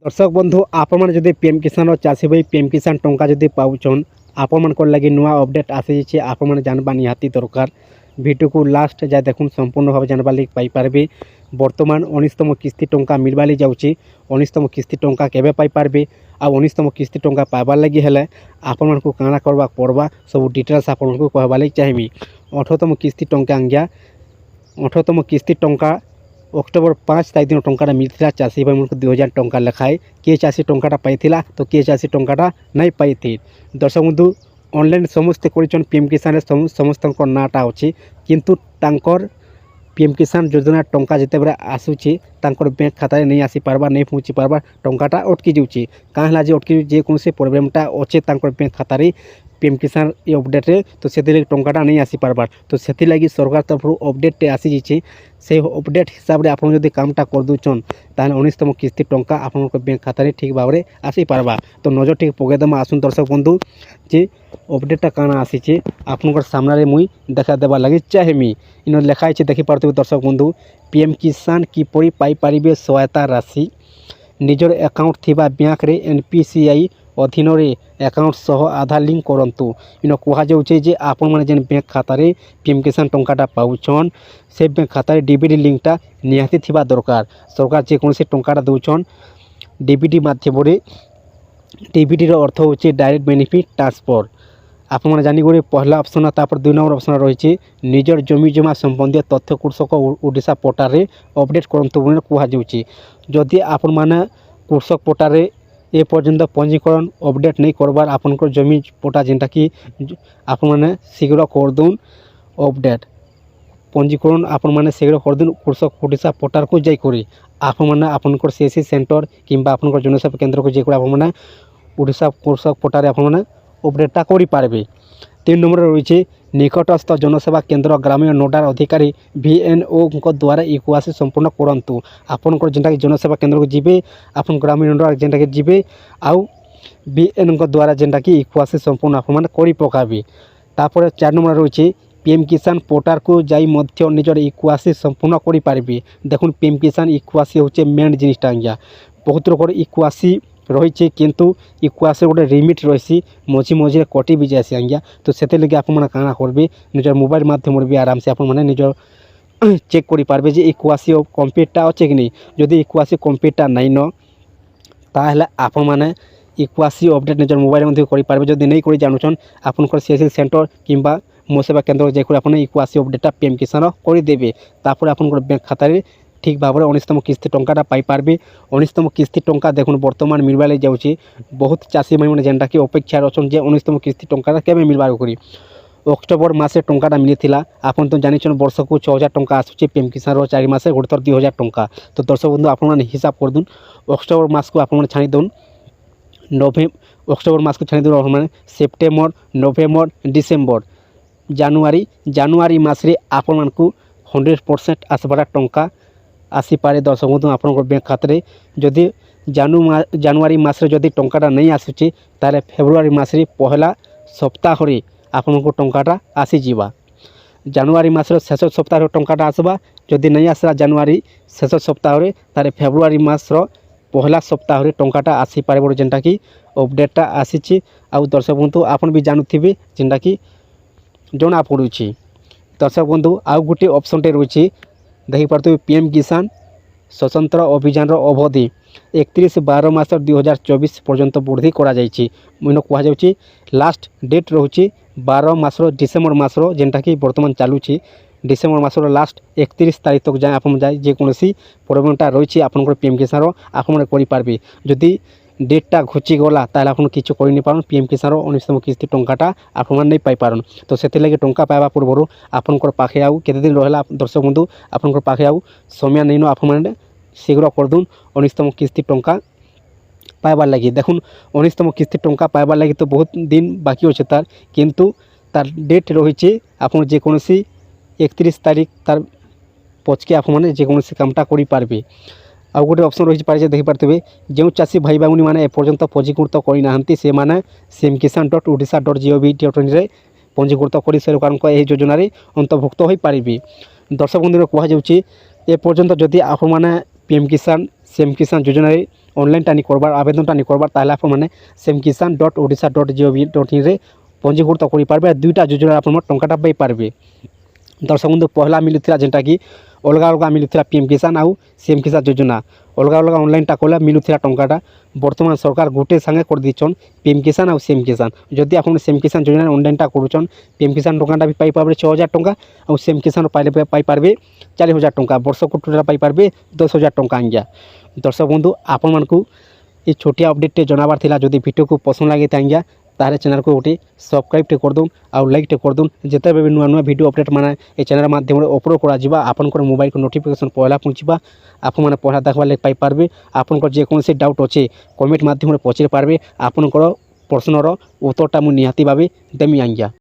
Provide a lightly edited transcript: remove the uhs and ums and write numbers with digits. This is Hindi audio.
दर्शक बंधु आपण जदि पीएम किसान और चाषी भाई पीएम किसान टंका जदि पाउछन आपण लगी नुआ अपडेट आसी आपण जानवा निहाती दरकार। वीडियो को लास्ट जाए देखुन संपूर्ण भाव जानवा लगी पाइपारे। बर्तमान 19तम किस्ती टंका मिलवा जाऊँगी। 19तम किस्ती टंका केबे पाइपारे आ 19तम किस्ती टंका पाइबार लगी हेले आपण को काଣା करवा पड़वा सब डिटेल्स आपण को कहवा लगी चाहिए। 18तम किस्ती टंका आज्ञा 18तम किस्ती टंका अक्टोबर 5 तारीख दिन टंका मिलता चाषी भाई मन को 2000 टंका लेखाए किए चाषी टंका पाई तो किए चाषी टंका नहीं पाई। दर्शक बंधु ऑनलाइन समस्ते कर पीएम किसान समस्त नाटा अच्छी किंतु तांकर पीएम किसान योजना टंका जिते बेले आसूची तांकर बैंक खाता नहीं आसी पारबा नहीं पहुँची पारबा टंकाटा अटकी जाऊँगी कहाँ है अटकी जेकोसी प्रोब्लेमटा अच्छे तांकर बैंक खाता पीएम किसान ये अपडेट तो से टंकाटा नहीं आसी पारबार तो से लगी सरकार तरफ अपडेट आसी जाइए से अपडेट हिसाब से आपन जदि कामटा कर दूचन ताने 19तम किस्ती टंका आपन बैंक खाता ठीक भाव में आसी पारबा। तो नजर ठीक पकेदेमा आसुन दर्शक बंधु जे अपडेटा काना आसी आपन सामने मुई देखा देवा लगी चाहेमी इन लिखाई देखी पार्थे दर्शक बंधु पीएम किसान किपरि पाई पारिबे सहायता राशि निजर अकाउंट थिबा बैंक रे एनपीसीआई अधीन अकाउंट सह आधार लिंक करंतु इन कहुचे जे आपण मैंने जेन बैंक खाता पीएम किसान टंकाटा पाउछन से बैंक खाता डीबीडी लिंकटा निहाती थिबा दरकार। सरकार जेकोसी टंकाटा दौन डीबीडी माध्यम डीबीडी अर्थ होचे डायरेक्ट बेनिफिट ट्रांसफर आप जानी पहला ऑप्शन तापर 2 नंबर ऑप्शन रही निजर जमी जमा संबंधी तथ्य कृषक ओडिशा पोर्टाल अपडेट करंतु कहुचे जदि आपण मैंने कृषक पोर्टाल ए पर्यंत पंजीकरण अपडेट नहीं करबार आपनकर जमी पोटा जेनटा कि आपण मैंने शीघ्र कर दून अपडेट पंजीकरण आपण मैंने शीघ्र कर दून कृषक ओडिशा पोर्टाल को जाकर आप मैंने आपनकर सीएससी सेंटर किंबा आपनकर जनसेवा केन्द्र को जाकर आप मैंने ओडिशा कृषक पोर्टाल आप मैंने अपडेटा करें। 3 नंबर रही निकटस्थ जनसेवा केन्द्र ग्रामीण नोडाल अधिकारी VNO द्वारा इक्वासी संपूर्ण करंतु आपनकर जेनटा कि जनसेवा केन्द्र को जीवे आप ग्रामीण नोडाल जेनटा कि जीवे आउ VN द्वारा जेनटा कि इक्वासी संपूर्ण आप कर पकाबे। तापर 4 नंबर रही पीएम किसान पोर्टाल को जाई मध्य निजर इक्वासी संपूर्ण करें। देखुन पीएम किसान इक्वासी होचे मेन जिनिसटा आज्ञा बहुत लोग इक्वासी रही किंतु इक्वासी गोटे रिमिट रही मझी मझे कटि भी जाए आज्ञा तो से लगे आप काଣା करेंगे निजर मोबाइल माध्यम भी आराम से आपने निजर चेक करेंगे जे इक्वासी कम्प्लीटा अच्छे कि नहीं जदि इक्वासी कम्प्लीटा नाइन न ताहले आप मैंने इक्वासी अपडेट निजर मोबाइल करेंगे जदि नहीं कर जानून आपनकर सीएससी सेंटर किंबा मो सेवा केन्द्र जाकर आप इक्वासी अपडेटा पीएम किसान करदेवे तापर आपनकर बैंक खाता ठीक भाव में 19तम किस्ती टंकाटा पाइपारे। 19तम किस्ती टंका देखुन बर्तमान मिलवा लगी जाऊँगी बहुत चाषी भाई मैंने जेनटा कि अपेक्षार अच्छन जे 19तम किस्ती टंकाटा केबे मिलवा करी अक्टोबर मासे टंकाटा मिलता आपन तो जानी वर्ष को 6000 टंका आसूँ पीएम किसान 4 मासे गोटे थर 2000 टंका। तो दर्शक बंधु आपने हिसाब कर दून अक्टोबर मास को आपने छाणी दौन अक्टोबर मास को छाणी दौन मैंने सेप्टेम्बर नवेम्बर डिसेम्बर जानुआरी मासरे आपण मानकु 100% आसबार टंका आसी पारे। दर्शक बंधु आप बैंक खाता जदि जानुआरी मासरे जदि टंकाटा नहीं आसूची ताले फेब्रुआरी मासरे पहला सप्ताह आपन को टंकाटा आसीजा। जानुआरी मासर शेष सप्ताह टंकाटा आसबा जदि नहीं आसला जानुआरी शेष सप्ताह ताले फेब्रुआरी मासर पहला सप्ताह टंकाटा आसी पारे जेनटा कि अपडेटा आसी। आउ दर्शक बंधु आपन भी जानुथिबे जेनटा कि जना पड़ुछि। दर्शक बंधु आउ गोटे ऑप्शन टे रही देखी पार्थे पीएम किसान स्वतंत्र अभियान अवधि 31/12 मास 2024 पर्यंत वृद्धि करा जायछि। इन कहुचे लास्ट डेट रोचे 12 मास डिसेम्बर मास जेनटा कि बर्तमान चलुछि डिसेम्बर मास लास्ट 31 तारीख तक जाए आप जेकोसी प्रोग्रामटा रही आपंकर पीएम किसान आपरे जदि डेटा घुची गला ताले आपन किछु करि नै पारन पीएम किसान 19तम किस्ती टंकाटा आपन नहीं पाई पारन। तो से लगे टंका पाइबा पूर्व आपनकर पाखे आउ केते दिन रहला दर्शक बंधु आपनकर पाखे आउ समय नहीं न आपन शीघ्र कर दून 19तम किस्ती टंका पाइबार लगी। देखुन 19तम किस्ती टंका पाइबार लगी तो बहुत दिन बाकी अच्छे तार किंतु तार डेट रही आपन जेकोसी 31 तारीख तार पचके आपने जेकोसी कामटा करि पारबे। आउ गोटे ऑप्शन रही पारे देखी पार्थे जो चाषी भाई भाई मैंने एपर्यंत पंजीकृत करना से मैंने cmkisan.odisha.gov.in पंजीकृत कर सरकार योजन अंतर्भुक्त हो पारे। दर्शक बंधु कहुचे एपर्यंत जदि आप पीएम किसान सीएम किसान योजन ଅନଲାଇନ୍ଟା ନି କରବାର୍ ଆବେଦନଟା ନି କରବାର୍ ତାହେଲେ ଆପଣମାନେ samkisan.odisha.gov.in ରେ ପଞ୍ଜୀକୃତ କରିପାରିବେ। ଦୁଇଟା ଯୋଜନା ଆପଣ ଟଙ୍କାଟା ପାଇପାରିବେ। ଦର୍ଶକ ବନ୍ଧୁ ପହଲା ମିଳୁଥିଲା ଯେନ୍ଟାକି ଅଲଗା ଅଲଗା ମିଳୁଥିଲା ପିଏମ୍ କିଷାନ ଆଉ ସିଏମ୍ କିଷାନ ଯୋଜନା ଅଲଗା ଅଲଗା ଅନଲାଇନ୍ଟା କଲେ ମିଳୁଥିଲା ଟଙ୍କାଟା। ବର୍ତ୍ତମାନ ସରକାର ଗୋଟେ ସାଙ୍ଗେ କରିଦେଇଛନ୍ ପିଏମ୍ କିଷାନ ଆଉ ସିଏମ୍ କିଷାନ। ଯଦି ଆପଣ ସିଏମ୍ କିଷାନ ଯୋଜନା ଅନଲାଇନ୍ଟା କରୁଛନ୍ ପିଏମ୍ କିଷାନ ଟଙ୍କାଟା ବି ପାଇପାରିବେ 6,000 ଟଙ୍କା ଆଉ ସିଏମ୍ କିଷାନ ପାଇପାରିବେ 40,000 ଟଙ୍କା ବର୍ଷକୁ ଟୋଟାଲ୍ ପାଇପାରିବେ 10,000 ଟଙ୍କା ଆଜ୍ଞା। ଦର୍ଶକ ବନ୍ଧୁ ଆପଣମାନଙ୍କୁ এই ଛୋଟିଆ ଅପଡେଟ୍ଟେ ଜଣାବାର ଥିଲା। ଯଦି ଭିଡ଼ିଓକୁ ପସନ୍ଦ ଲାଗିଥାଏ ଆଜ୍ଞା ତାହେଲେ ଚ୍ୟାନେଲକୁ ଗୋଟେ ସବସ୍କ୍ରାଇବ୍ଟେ କରିଦେଉନ୍ ଆଉ ଲାଇକ୍ଟେ କରିଦେଉନ୍। ଯେତେବେଳେ ନୂଆ ନୂଆ ଭିଡ଼ିଓ ଅପଡେଟ୍ ମାନେ এই ଚ୍ୟାନେଲ ମାଧ୍ୟମରେ ଅପଲୋଡ଼ କରାଯିବା ଆପଣଙ୍କର ମୋବାଇଲକୁ ନୋଟିଫିକେସନ୍ ପହଲା ପହଞ୍ଚିବା ଆପଣମାନେ ପହଲା ଦେଖିବାର ଲାଗି ପାଇପାରିବେ। ଆପଣଙ୍କର ଯେକୌଣସି ଡାଉଟ୍ ଅଛି କମେଣ୍ଟ ମାଧ୍ୟମରେ ପଚାରି ପାରିବେ। ଆପଣଙ୍କର ପ୍ରଶ୍ନର ଉତ୍ତରଟା ମୁଁ ନିହାତି ଭାବେ ଦେମି ଆଜ୍ଞା।